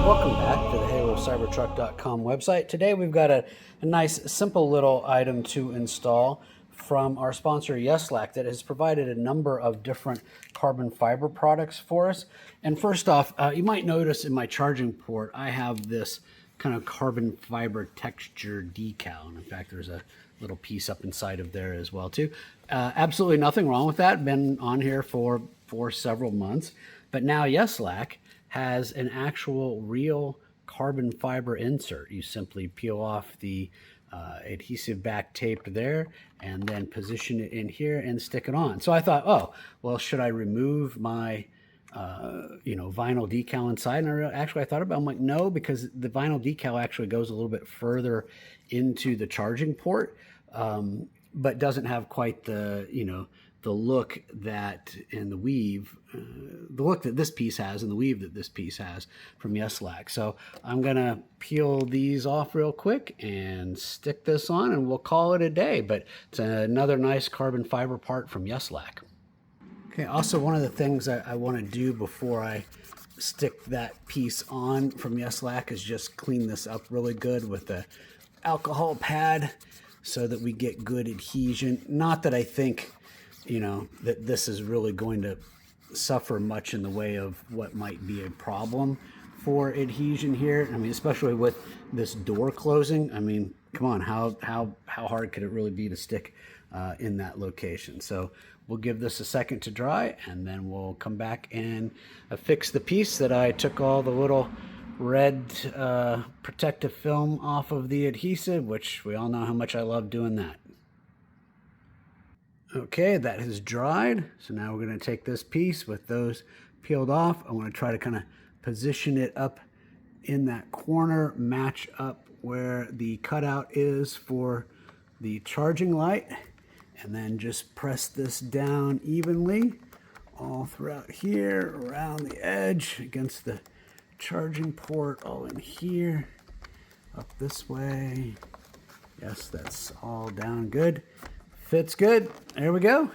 Welcome back to the HaloCybertruck.com website. Today we've got a nice, simple little item to install from our sponsor Yeslak that has provided a number of different carbon fiber products for us. And first off, you might notice in my charging port, I have this kind of carbon fiber texture decal. And in fact, there's a little piece up inside of there as well too. Absolutely nothing wrong with that. Been on here for several months. But now Yeslak has an actual real carbon fiber insert. You simply peel off the adhesive back tape there and then position it in here and stick it on. So I thought, oh, well, should I remove my vinyl decal inside? And I thought about it. I'm like, no, because the vinyl decal actually goes a little bit further into the charging port, but doesn't have quite the, the look that and the weave, the look that this piece has and the weave that this piece has from Yeslak. So I'm gonna peel these off real quick and stick this on and we'll call it a day, but it's another nice carbon fiber part from Yeslak. Okay, also one of the things I wanna do before I stick that piece on from Yeslak is just clean this up really good with the alcohol pad so that we get good adhesion. Not that I think that this is really going to suffer much in the way of what might be a problem for adhesion here. I mean, especially with this door closing. I mean, come on, how hard could it really be to stick in that location? So we'll give this a second to dry and then we'll come back and fix the piece that I took all the little red protective film off of the adhesive, which we all know how much I love doing that. Okay, that has dried. So now we're going to take this piece with those peeled off. I want to try to kind of position it up in that corner, match up where the cutout is for the charging light, and then just press this down evenly all throughout here, around the edge, against the charging port, all in here, up this way. Yes, that's all down good. Fits good. There we go.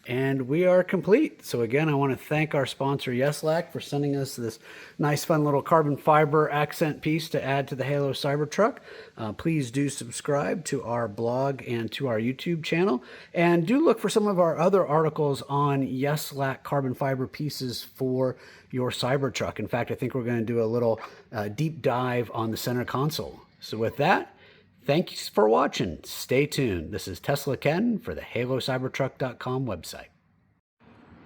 And we are complete. So again, I want to thank our sponsor Yeslak for sending us this nice fun little carbon fiber accent piece to add to the Halo Cybertruck. Please do subscribe to our blog and to our YouTube channel. And do look for some of our other articles on Yeslak carbon fiber pieces for your Cybertruck. In fact, I think we're going to do a little deep dive on the center console. So with that, thanks for watching. Stay tuned. This is Tesla Ken for the HaloCybertruck.com website.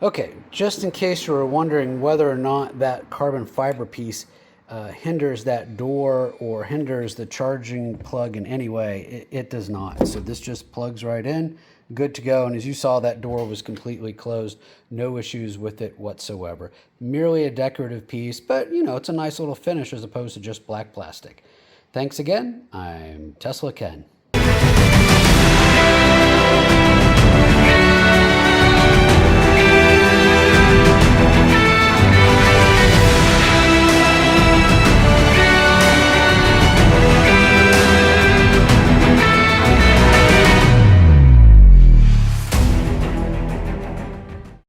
Okay, just in case you were wondering whether or not that carbon fiber piece hinders that door or hinders the charging plug in any way, it does not. So this just plugs right in, good to go. And as you saw, that door was completely closed. No issues with it whatsoever. Merely a decorative piece, but it's a nice little finish as opposed to just black plastic. Thanks again. I'm Tesla Ken.